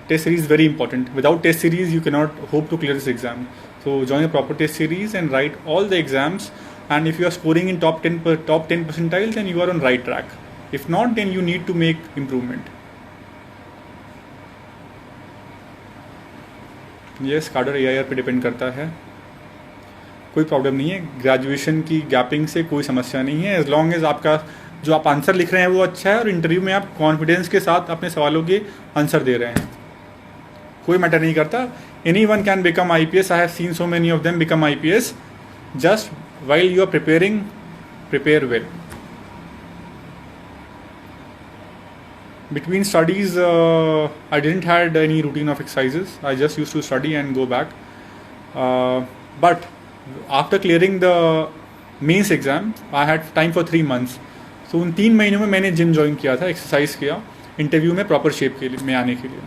test series is very important. Without test series, you cannot hope to clear this exam. So join a proper test series and write all the exams. And if you are scoring in top 10 percentiles, then you are on right track. If not, then you need to make improvement. Yes, cadre AIR पे depend करता है. कोई problem नहीं है. Graduation की gapping से कोई समस्या नहीं है, एज लॉन्ग एज आपका जो आप आंसर लिख रहे हैं वो अच्छा है और इंटरव्यू में आप कॉन्फिडेंस के साथ अपने सवालों के आंसर दे रहे हैं. कोई मैटर नहीं करता. Anyone can become IPS. I have seen so many of them become IPS. Just while you are preparing, prepare well. Between studies, I didn't had any routine of exercises. I just used to study and go back. But after clearing the mains exam, I had time for 3 months. So उन 3 महीनों में मैंने gym join किया था, exercise किया interview में proper shape के लिए में आने के लिए.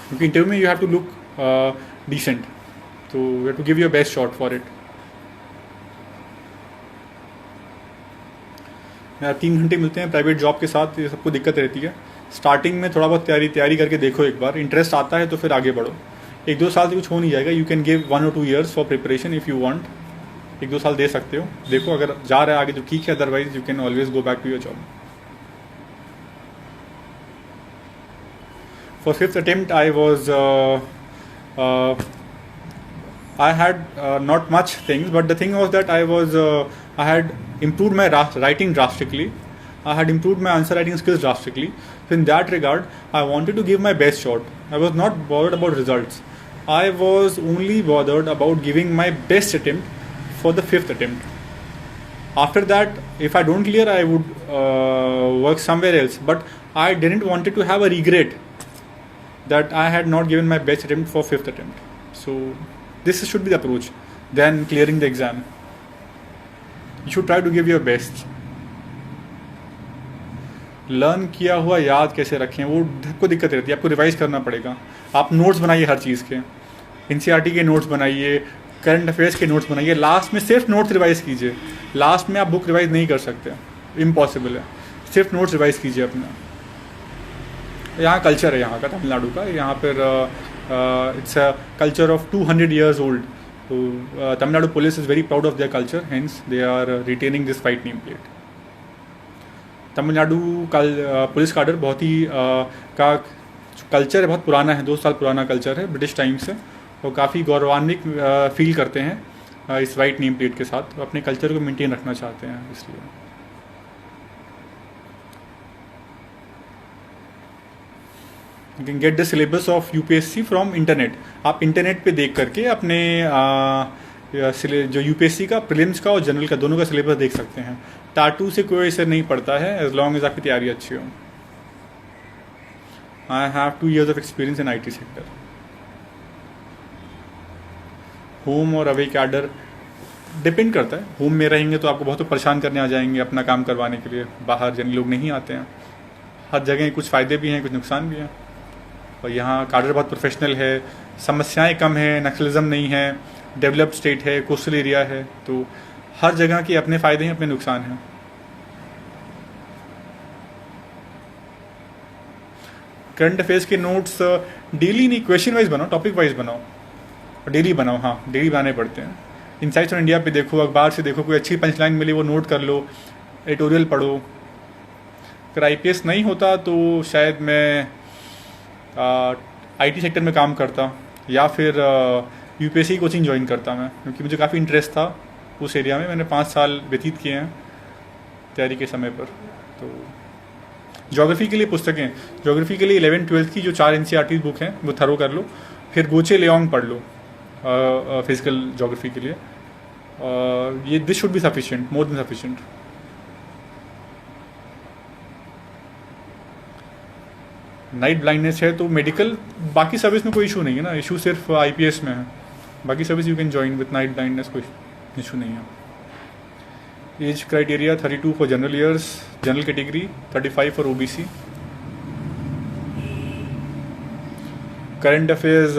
क्योंकि इंटरव्यू में you have to look decent, तो you have to give your best shot for it. 3 घंटे मिलते हैं प्राइवेट जॉब के साथ, ये सबको दिक्कत रहती है. स्टार्टिंग में थोड़ा बहुत तैयारी करके देखो, एक बार इंटरेस्ट आता है तो फिर आगे बढ़ो. 1-2 साल से कुछ हो नहीं जाएगा. You can give 1 or 2 years for preparation if you want. 1-2 साल दे सकते हो. देखो अगर जा रहा है आगे तो ठीक है, otherwise you can always go back to your job. For 5th attempt, I had not much things, but the thing was that I had improved my writing drastically. I had improved my answer writing skills drastically. So in that regard, I wanted to give my best shot. I was not bothered about results. I was only bothered about giving my best attempt for the 5th attempt. After that, if I don't clear, I would work somewhere else. But I didn't wanted to have a regret that I had not given my best attempt for 5th attempt. So this should be the approach. Then clearing the exam, you should try to give your best. Learn किया हुआ याद कैसे रखें, वो आपको दिक्कत रहती है. आपको रिवाइज करना पड़ेगा. आप नोट्स बनाइए हर चीज़ के. NCERT के नोट्स बनाइए, करंट अफेयर्स के नोट्स बनाइए. लास्ट में सिर्फ नोट्स रिवाइज कीजिए. लास्ट में आप बुक रिवाइज नहीं कर सकते, इम्पॉसिबल है. सिर्फ नोट्स रिवाइज कीजिए अपना. यहाँ कल्चर है यहाँ का, तमिलनाडु का. यहाँ पर it's a culture of 200 years old. तो Tamil Nadu police is very proud of their culture, hence they are retaining this white name plate. Tamil Nadu police cadre बहुत ही का कल्चर है, बहुत पुराना है. 2 साल पुराना कल्चर है, ब्रिटिश टाइम से. और काफ़ी गौरवान्वित फील करते हैं इस वाइट नेम प्लेट के साथ. अपने कल्चर को मेंटेन रखना चाहते हैं, इसलिए. You can get the syllabus of UPSC from internet. आप इंटरनेट पे देख करके अपने जो UPSC का, प्रीलिम्स का और जनरल का, दोनों का सिलेबस देख सकते हैं. टाटू से कोई असर नहीं पड़ता है, एज लॉन्ग एज आपकी तैयारी अच्छी हो. I have 2 years of experience in IT sector. Home और अवे कैडर डिपेंड करता है. होम में रहेंगे तो आपको बहुत परेशान करने आ जाएंगे अपना काम करवाने के लिए. बाहर जन लोग नहीं आते हैं. हर जगह कुछ फ़ायदे भी हैं, कुछ नुकसान भी हैं. और यहाँ काडर बहुत प्रोफेशनल है, समस्याएं कम है, नक्सलिज्म नहीं है, डेवलप्ड स्टेट है, कोस्टल एरिया है. तो हर जगह के अपने फ़ायदे हैं, अपने नुकसान हैं. करंट अफेयर्स के नोट्स डेली नहीं, क्वेश्चन वाइज बनाओ, टॉपिक वाइज बनाओ, और डेली बनाओ. हाँ, डेली बनाने पड़ते हैं. इनसाइट्स ऑन इंडिया पे देखो, अखबार से देखो, कोई अच्छी पंचलाइन मिली वो नोट कर लो, एडिटोरियल पढ़ो. अगर IPS नहीं होता तो शायद मैं IT सेक्टर में काम करता, या फिर UPSC कोचिंग ज्वाइन करता मैं, क्योंकि मुझे काफ़ी इंटरेस्ट था उस एरिया में. मैंने 5 साल व्यतीत किए हैं तैयारी के समय पर. तो ज्योग्राफी के लिए पुस्तकें, ज्योग्राफी के लिए 11th-12th की जो 4 NCERT बुक हैं वो थरो कर लो. फिर गोचे लेओंग पढ़ लो फिजिकल ज्योग्राफी के लिए. ये this should be sufficient, more than sufficient. Night blindness है तो मेडिकल, बाकी सर्विस में कोई इशू नहीं है ना. इशू सिर्फ IPS में है. बाकी service you can join with night blindness, कोई इशू नहीं है. Age criteria 32 for general years, general category 35 for OBC. Current affairs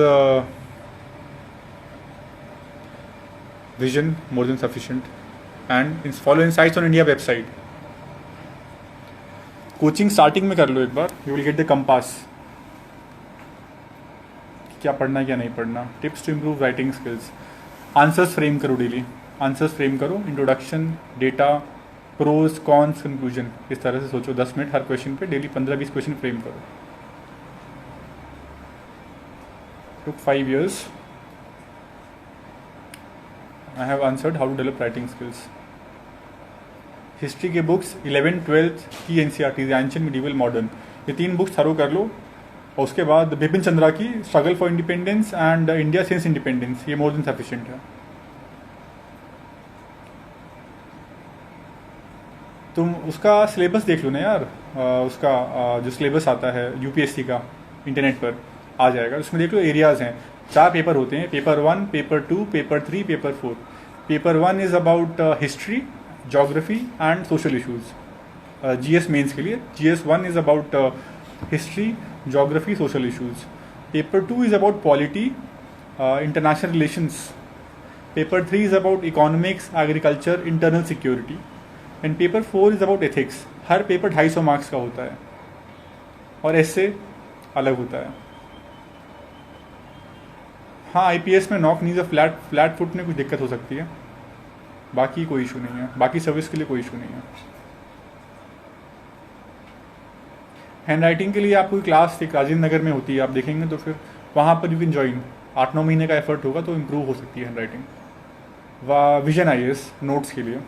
vision more than sufficient. And follow insights on India website. Coaching starting में कर लो एक बार, you will get the compass. क्या पढ़ना है क्या नहीं पढ़ना. Tips to improve writing skills. Answers frame करो डेली. आंसर्स फ्रेम करो. Introduction, data, pros, cons, conclusion. इस तरह से सोचो 10 मिनट हर क्वेश्चन पे. डेली 15-20 क्वेश्चन फ्रेम करो. took 5 years. I have answered how to develop writing skills. History के बुक्स 11th-12th की एनसीईआरटी, एंशिएंट, मिडिवल, मॉडर्न, ये 3 बुक्स थरो कर लो. और उसके बाद बिपिन चंद्रा की struggle for independence and India since independence, ये मोर देन सफिशिएंट है. तुम उसका सिलेबस देख लो ना यार. उसका जो सिलेबस आता है यूपीएससी का, इंटरनेट पर आ जाएगा. उसमें देख लो एरियाज हैं. 4 पेपर होते हैं. Paper 1, paper 2, paper 3, paper 4. Paper 1 is about history, geography and social issues. GS mains के लिए GS 1 is about history, geography, social issues. Paper 2 is about polity, international relations. Paper 3 is about economics, agriculture, internal security. And paper 4 is about ethics. हर paper 250 marks का होता है और ऐसे अलग होता है. हाँ, आईपीएस में नॉक नीज फ्लैट फुट में कुछ दिक्कत हो सकती है, बाकी कोई इशू नहीं है. बाकी सर्विस के लिए कोई इशू नहीं है. हैंड राइटिंग के लिए आपको क्लास एक राजेंद्र नगर में होती है, आप देखेंगे तो फिर वहाँ पर यू कैन ज्वाइन. 8-9 महीने का एफर्ट होगा तो इम्प्रूव हो सकती है hand writing. Vision IAS notes के लिए.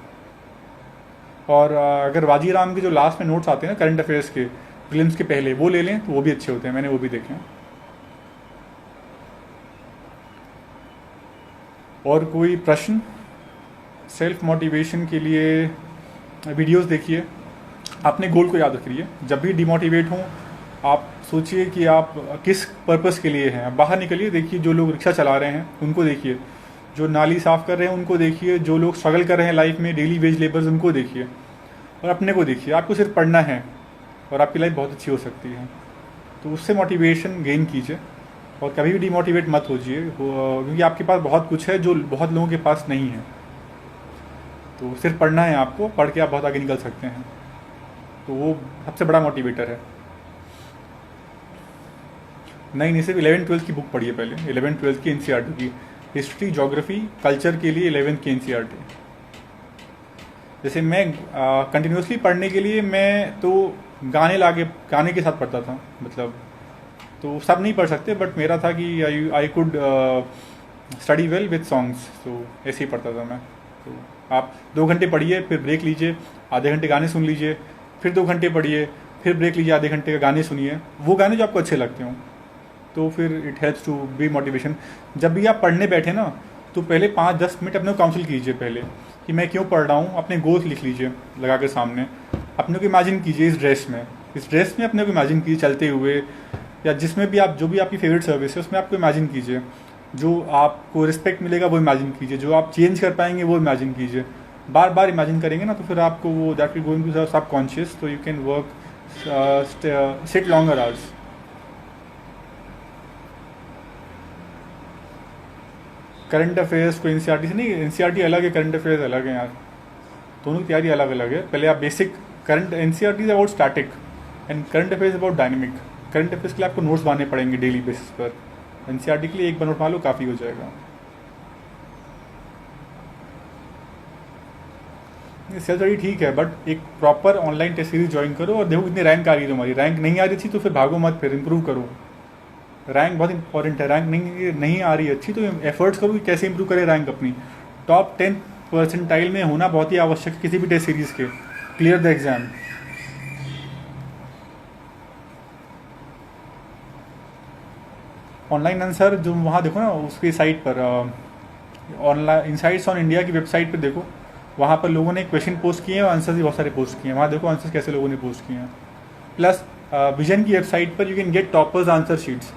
और अगर वाजीराम के जो लास्ट में नोट्स आते हैं ना करंट अफेयर्स के, प्रीलिम्स के पहले, वो ले लें तो वो भी अच्छे होते हैं. मैंने वो भी देखे हैं. और कोई प्रश्न? सेल्फ मोटिवेशन के लिए वीडियोस देखिए. अपने गोल को याद रखिए. जब भी डिमोटिवेट हों आप सोचिए कि आप किस पर्पस के लिए हैं. बाहर निकलिए, देखिए जो लोग रिक्शा चला रहे हैं उनको देखिए, जो नाली साफ़ कर रहे हैं उनको देखिए, जो लोग स्ट्रगल कर रहे हैं लाइफ में, डेली वेज लेबर्स, उनको देखिए. और अपने को देखिए. आपको सिर्फ पढ़ना है और आपकी लाइफ बहुत अच्छी हो सकती है. तो उससे मोटिवेशन गेन कीजिए और कभी भी डिमोटिवेट मत होजिए, क्योंकि आपके पास बहुत कुछ है जो बहुत लोगों के पास नहीं है. तो सिर्फ पढ़ना है आपको, पढ़ के आप बहुत आगे निकल सकते हैं. तो वो सबसे बड़ा मोटिवेटर है. नहीं, सिर्फ 11th-12th की बुक पढ़िए पहले. 11th-12th की एनसीईआरटी की हिस्ट्री, ज्योग्राफी, कल्चर के लिए 11th की एनसीईआरटी. जैसे मैं कंटिन्यूसली पढ़ने के लिए मैं तो गाने के साथ पढ़ता था. मतलब तो सब नहीं पढ़ सकते, बट मेरा था कि I could study well with songs. तो ऐसे ही पढ़ता था मैं. तो आप 2 घंटे पढ़िए, फिर ब्रेक लीजिए, आधे घंटे गाने सुन लीजिए, फिर 2 घंटे पढ़िए, फिर ब्रेक लीजिए, आधे घंटे का गाने सुनिए. वो गाने जो आपको अच्छे लगते हों, तो फिर it helps to be motivation. जब भी आप पढ़ने बैठे ना, तो पहले 5-10 मिनट अपने को काउंसिल कीजिए पहले कि मैं क्यों पढ़ रहा हूँ. अपने गोल्स लिख लीजिए लगा के सामने. अपने को इमेजिन कीजिए इस ड्रेस में अपने को इमेजिन कीजिए चलते हुए, या जिसमें भी आप, जो भी आपकी फेवरेट सर्विस है उसमें आपको इमेजिन कीजिए. जो आपको रिस्पेक्ट मिलेगा वो इमेजिन कीजिए. जो आप चेंज कर पाएंगे वो इमेजिन कीजिए. बार बार इमेजिन करेंगे ना तो फिर आपको वो that will going to subconscious. तो you can work sit longer hours. Current affairs को एनसीईआरटी से नहीं, एनसीईआरटी अलग है, करंट अफेयर्स अलग है यार. दोनों की तैयारी अलग अलग है. पहले आप basic current, NCERT is about static and current affairs about dynamic. Current affairs के लिए आपको नोट्स बनाने पड़ेंगे डेली बेसिस पर. एनसीईआरटी के लिए एक नोट मान लो काफ़ी हो जाएगा. सेल्फ स्टडी ठीक है, बट एक proper online test series join करो और देखो कितनी रैंक आ रही है तुम्हारी. रैंक नहीं आ रही थी तो फिर भागो मत, फिर इंप्रूव करो. रैंक बहुत इंपॉर्टेंट है. रैंक नहीं आ रही अच्छी तो एफर्ट्स करो कि कैसे इंप्रूव करें रैंक अपनी. टॉप 10 परसेंटाइल में होना बहुत ही आवश्यक है किसी भी टेस्ट सीरीज़ के. Clear the exam. Online answer जो वहाँ देखो ना उसकी साइट पर, ऑनलाइन इनसाइट्स ऑन इंडिया की वेबसाइट पर देखो, वहाँ पर लोगों ने क्वेश्चन पोस्ट किए हैं और आंसर्स भी बहुत सारे पोस्ट किए हैं. वहाँ देखो आंसर्स कैसे लोगों ने पोस्ट किए हैं. प्लस विजन की वेबसाइट पर you can get toppers answer sheets.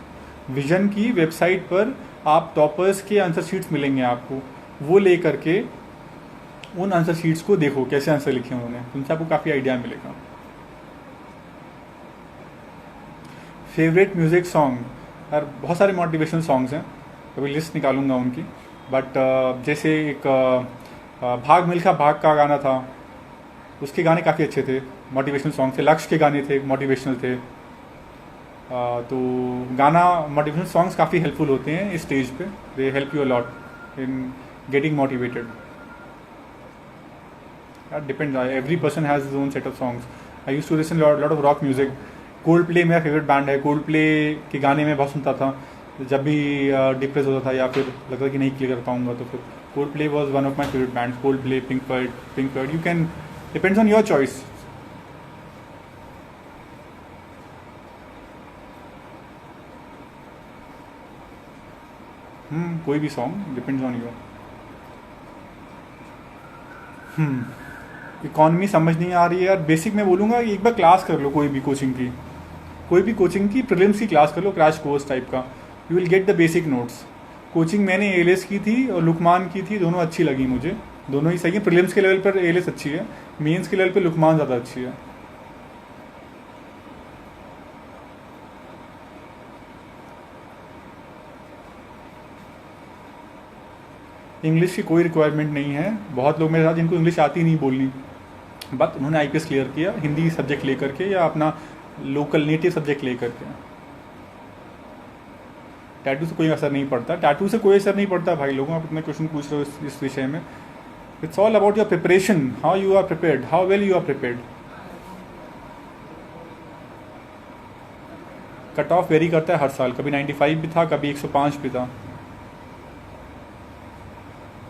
Vision की वेबसाइट पर आप टॉपर्स के आंसर शीट्स मिलेंगे आपको. वो ले करके उन आंसर शीट्स को देखो कैसे आंसर लिखे उन्होंने, उनसे आपको काफ़ी आइडिया मिलेगा. फेवरेट म्यूज़िक सॉन्ग, यार बहुत सारे मोटिवेशनल सॉन्ग्स हैं, कभी लिस्ट निकालूंगा उनकी. बट जैसे एक भाग मिल्खा भाग का गाना था, उसके गाने काफ़ी अच्छे थे, मोटिवेशनल सॉन्ग थे. लक्ष्य के गाने थे, मोटिवेशनल थे. तो गाना मोटिवेशनल सॉन्ग्स काफ़ी हेल्पफुल होते हैं इस स्टेज पे. They help you a lot in getting motivated. That depends. Every person has his own set of songs. I used to listen lot of rock music. Coldplay मेरा favourite band है. Coldplay के गाने मैं बहुत सुनता था जब भी डिप्रेस होता था या फिर लगता कि नहीं क्लियर कर पाऊंगा तो फिर Coldplay was one of my favorite bands. Coldplay, Pink Floyd. You can depends on your choice. कोई भी song depends on your. Economy समझ नहीं आ रही है यार. बेसिक मैं बोलूँगा कि एक बार क्लास कर लो कोई भी कोचिंग की प्रीलिम्स की क्लास कर लो, क्रैश कोर्स टाइप का. You will get the basic notes. Coaching मैंने एएलएस की थी और लुकमान की थी, दोनों अच्छी लगी मुझे. दोनों ही सही है. प्रीलिम्स के लेवल पर एएलएस अच्छी है, मेंस के लेवल पर लुकमान ज़्यादा अच्छी है. इंग्लिश की कोई रिक्वायरमेंट नहीं है. बहुत लोग मेरे साथ जिनको इंग्लिश आती नहीं बोलनी, बट उन्होंने आईपीएस क्लियर किया हिंदी सब्जेक्ट लेकर के या अपना लोकल नेटिव सब्जेक्ट लेकर के. टैटू से कोई असर नहीं पड़ता. टैटू से कोई असर नहीं पड़ता भाई लोगों. आप इतने क्वेश्चन पूछ रहे हो इस विषय में. It's all about your preparation, how you are prepared, how well you are prepared. Cut off vary करता है हर साल. कभी 95 भी था, कभी 105 भी था.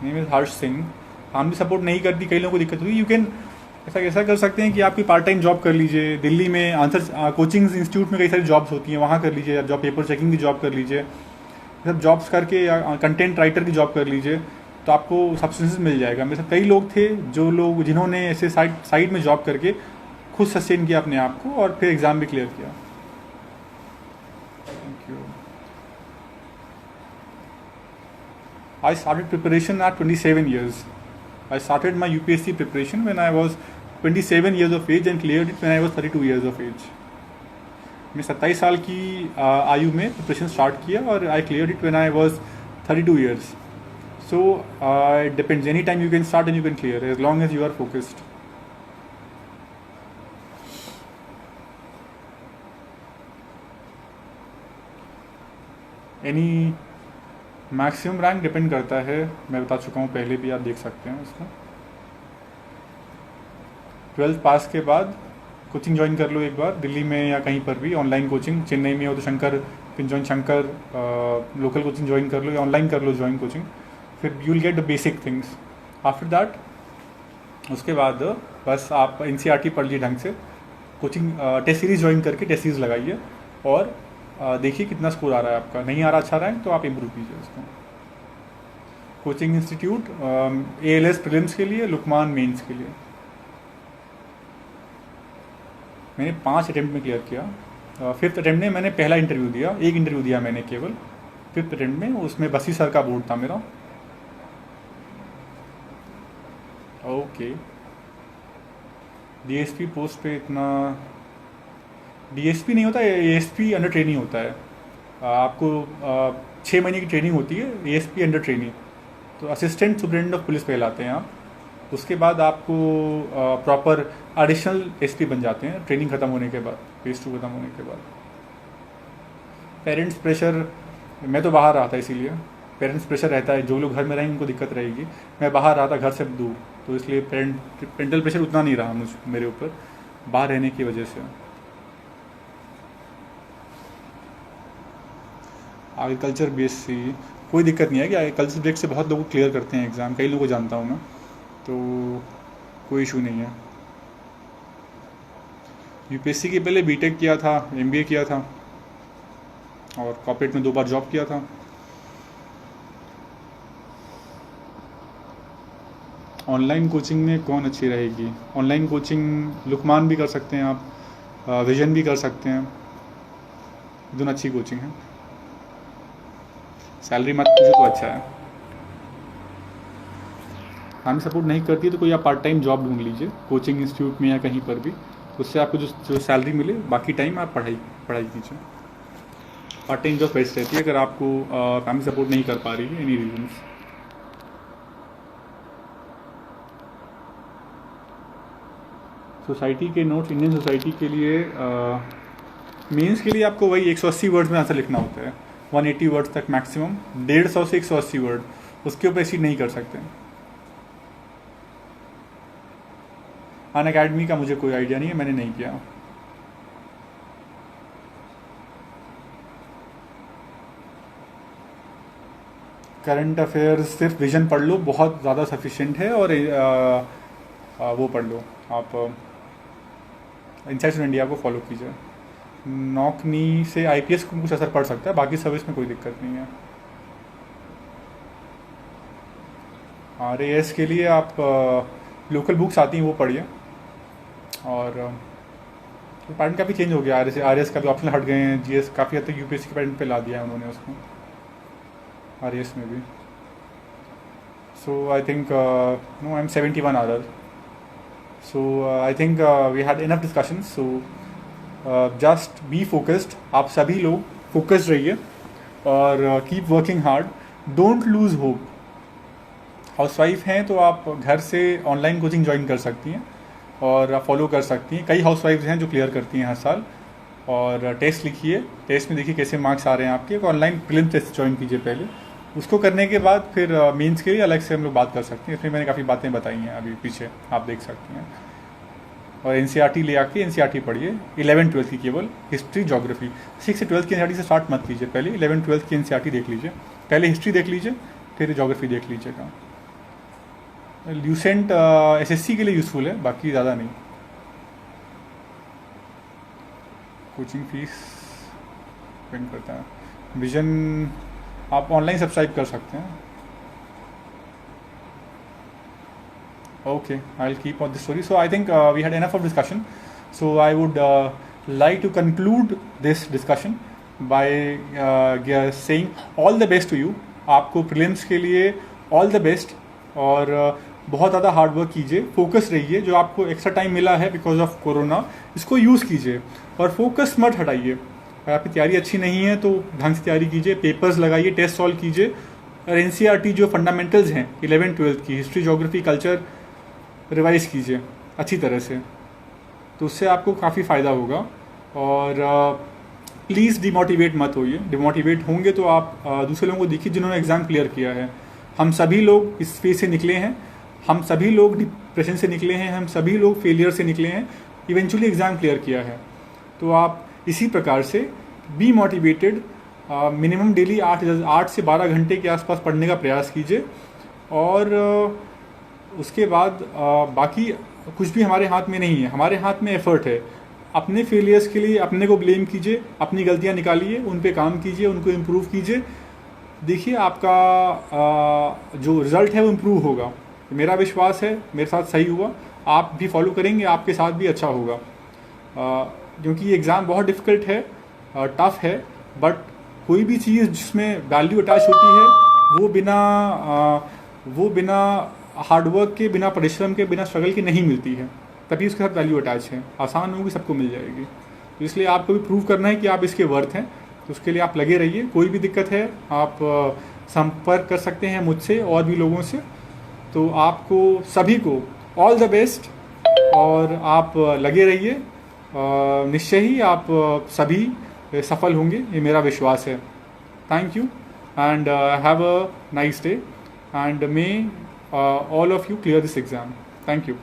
Name is Harsh Singh. Family support नहीं करती, कई लोगों को दिक्कत हुई. यू कैन ऐसा कर सकते हैं कि आपकी पार्ट टाइम जॉब कर लीजिए. दिल्ली में आंसर कोचिंग इंस्टीट्यूट में कई सारी जॉब्स होती हैं, वहाँ कर लीजिए. या जॉब पेपर चेकिंग की जॉब कर लीजिए. सब जॉब्स करके या कंटेंट राइटर की जॉब कर लीजिए तो आपको सब्सटेंसेस मिल जाएगा. मेरे साथ कई लोग थे जिन्होंने ऐसे साइड में जॉब करके खुद सस्टेन किया अपने आप को और फिर एग्ज़ाम भी क्लियर किया. Thank you. I started preparation at 27 years. I started my UPSC preparation when I was 27 years of age and cleared it when I was 32 years of age. मैं 27 साल की आयु में प्रिपरेशन स्टार्ट किया और I clear it when I was 32 years. So it depends. Any time you can start and you can clear as long as you are focused. Any maximum rank depend करता है, मैं बता चुका हूँ पहले भी, आप देख सकते हैं उसको. 12th पास के बाद कोचिंग ज्वाइन कर लो एक बार दिल्ली में या कहीं पर भी. ऑनलाइन कोचिंग चेन्नई में हो तो शंकर लोकल कोचिंग ज्वाइन कर लो या ऑनलाइन कर लो ज्वाइन कोचिंग. फिर you will get the basic things. After that उसके बाद बस आप एनसीईआरटी पढ़ लीजिए ढंग से. कोचिंग टेस्ट सीरीज ज्वाइन करके टेस्ट सीरीज लगाइए और देखिए कितना स्कोर आ रहा है आपका. नहीं आ रहा अच्छा रैंक तो आप इम्प्रूव कीजिए उसको. कोचिंग इंस्टीट्यूट एएलएस प्रीलिम्स के लिए, लुकमान मेंस के लिए. मैंने 5 अटेम्प्ट में क्लियर किया. 5th अटेम्प्ट में मैंने पहला इंटरव्यू दिया. एक इंटरव्यू दिया मैंने केवल 5th अटेम्प्ट में. उसमें बसी सर का बोर्ड था मेरा. ओके. डीएसपी पोस्ट पे इतना डीएसपी नहीं होता, एएसपी अंडर ट्रेनिंग होता है. आपको 6 महीने की ट्रेनिंग होती है. एएसपी अंडर ट्रेनिंग तो असिस्टेंट सुपरिटेंडेंट ऑफ पुलिस कहलाते हैं आप. उसके बाद आपको प्रॉपर एडिशनल एसपी बन जाते हैं ट्रेनिंग खत्म होने के बाद, फेज 2 खत्म होने के बाद. पेरेंट्स प्रेशर, मैं तो बाहर रहा था इसीलिए पेरेंट्स प्रेशर रहता है. जो लोग घर में रहेंगे उनको दिक्कत रहेगी. मैं बाहर रहा था घर से दूर, तो इसलिए पेरेंटल प्रेशर उतना नहीं रहा मेरे ऊपर बाहर रहने की वजह से. एग्रीकल्चर बीएससी कोई दिक्कत नहीं है कि एग्रीकल्चर सब्जेक्ट से बहुत लोग क्लियर करते हैं एग्ज़ाम. कई लोगों को जानता हूँ मैं, तो कोई इशू नहीं है. यूपीएससी के पहले बीटेक किया था, एमबीए किया था और कॉर्पोरेट में 2 बार जॉब किया था. ऑनलाइन कोचिंग में कौन अच्छी रहेगी? ऑनलाइन कोचिंग लुकमान भी कर सकते हैं आप, विजन भी कर सकते हैं. दोनों अच्छी कोचिंग है. सैलरी मत पूछो तो अच्छा है. फैमिली सपोर्ट नहीं करती है तो कोई आप पार्ट टाइम जॉब ढूंढ लीजिए कोचिंग इंस्टीट्यूट में या कहीं पर भी. उससे आपको जो सैलरी मिले, बाकी टाइम आप पढ़ाई कीजिए. पार्ट टाइम जॉब बेस्ट रहती है अगर आपको फैमिली सपोर्ट नहीं कर पा रही है एनी रीजंस. सोसाइटी के नोट्स इंडियन सोसाइटी के लिए मेंस के लिए आपको वही 180 वर्ड्स में आंसर लिखना होता है, 180 वर्ड्स तक मैक्सिमम, 150 से 180 वर्ड, उसके ऊपर एक्सीड नहीं कर सकते। अन अकेडमी का मुझे कोई आइडिया नहीं है, मैंने नहीं किया। करंट अफेयर्स सिर्फ विजन पढ़ लो, बहुत ज़्यादा सफिशिएंट है। और वो पढ़ लो आप, इनसाइट्स ऑफ इंडिया को फॉलो कीजिए। नौकनी से आईपीएस को कुछ असर पड़ सकता है, बाकी सर्विस में कोई दिक्कत नहीं है। आरएएस के लिए आप लोकल बुक्स आती हैं वो पढ़िए। और पैटर्न काफ़ी चेंज हो गया, आरएएस का भी ऑप्शन हट गए हैं, जीएस काफ़ी हद तक यूपीएससी के पैटर्न पे ला दिया है उन्होंने उसको, आरएएस में भी। So I think no, I am 71 hour. So I think we had enough discussion. So just be focused, आप सभी लोग फोकस्ड रहिए और keep working hard, don't lose hope. Housewife हैं तो आप घर से ऑनलाइन कोचिंग ज्वाइन कर सकती हैं और फॉलो कर सकती हैं। कई हाउसवाइफ्स हैं जो क्लियर करती हैं हर साल। और टेस्ट लिखिए, टेस्ट में देखिए कैसे मार्क्स आ रहे हैं आपके। ऑनलाइन प्रीलिम्स टेस्ट ज्वाइन कीजिए पहले, उसको करने के बाद फिर मेंस के लिए अलग से हम लोग बात कर सकते हैं। इसमें मैंने काफ़ी बातें बताई हैं अभी पीछे, आप देख सकते हैं। और एनसीईआरटी ले आके एनसीईआरटी पढ़िए, 11th-12th की केवल, हिस्ट्री ज्योग्राफी। 6 से 12th की एनसीईआरटी से स्टार्ट मत कीजिए, पहले 11th-12th की एनसीईआरटी देख लीजिए, पहले हिस्ट्री देख लीजिए, फिर ज्योग्राफी देख लीजिएगा। ल्यूसेंट एसएससी के लिए यूज़फुल है, बाकी ज़्यादा नहीं। कोचिंग फीस डिपेंड करता है। विजन आप ऑनलाइन सब्सक्राइब कर सकते हैं। Okay, I'll keep on this story. So I think we had enough of discussion. So I would like to conclude this discussion by saying all the best to you. आपको prelims के लिए all the best और बहुत ज़्यादा hard work कीजिए, focus रहिए। जो आपको एक्स्ट्रा टाइम मिला है बिकॉज ऑफ कोरोना, इसको यूज़ कीजिए और फोकस मत हटाइए। अगर आपकी तैयारी अच्छी नहीं है तो ढंग से तैयारी कीजिए, पेपर्स लगाइए, टेस्ट सॉल्व कीजिए। और एनसीईआरटी जो फंडामेंटल्स हैं 11th-12th की, हिस्ट्री ज्योग्राफी कल्चर, रिवाइज कीजिए अच्छी तरह से, तो उससे आपको काफ़ी फ़ायदा होगा। और प्लीज़ डिमोटिवेट मत होइए। डिमोटिवेट होंगे तो आप दूसरे लोगों को देखिए जिन्होंने एग्ज़ाम क्लियर किया है। हम सभी लोग इस फेज से निकले हैं, हम सभी लोग डिप्रेशन से निकले हैं, हम सभी लोग फेलियर से निकले हैं, इवेंचुअली एग्ज़ाम क्लियर किया है। तो आप इसी प्रकार से बी मोटिवेटेड, मिनिमम डेली 8 से 12 घंटे के आसपास पढ़ने का प्रयास कीजिए। और उसके बाद बाकी कुछ भी हमारे हाथ में नहीं है, हमारे हाथ में एफर्ट है। अपने फेलियर्स के लिए अपने को ब्लेम कीजिए, अपनी गलतियां निकालिए, उन पे काम कीजिए, उनको इम्प्रूव कीजिए। देखिए आपका जो रिज़ल्ट है वो इम्प्रूव होगा। मेरा विश्वास है मेरे साथ सही हुआ, आप भी फॉलो करेंगे, आपके साथ भी अच्छा होगा। क्योंकि ये एग्ज़ाम बहुत डिफ़िकल्ट है, टफ है, बट कोई भी चीज़ जिसमें वैल्यू अटैच होती है वो बिना हार्डवर्क के, बिना परिश्रम के, बिना स्ट्रगल के नहीं मिलती है, तभी उसके साथ वैल्यू अटैच है। आसान होगी, सबको मिल जाएगी। तो इसलिए आपको भी प्रूव करना है कि आप इसके वर्थ हैं, तो उसके लिए आप लगे रहिए। कोई भी दिक्कत है आप संपर्क कर सकते हैं मुझसे और भी लोगों से। तो आपको सभी को ऑल द बेस्ट और आप लगे रहिए, निश्चय ही आप सभी सफल होंगे, ये मेरा विश्वास है। Thank you and have a nice day and may all of you clear this exam. Thank you.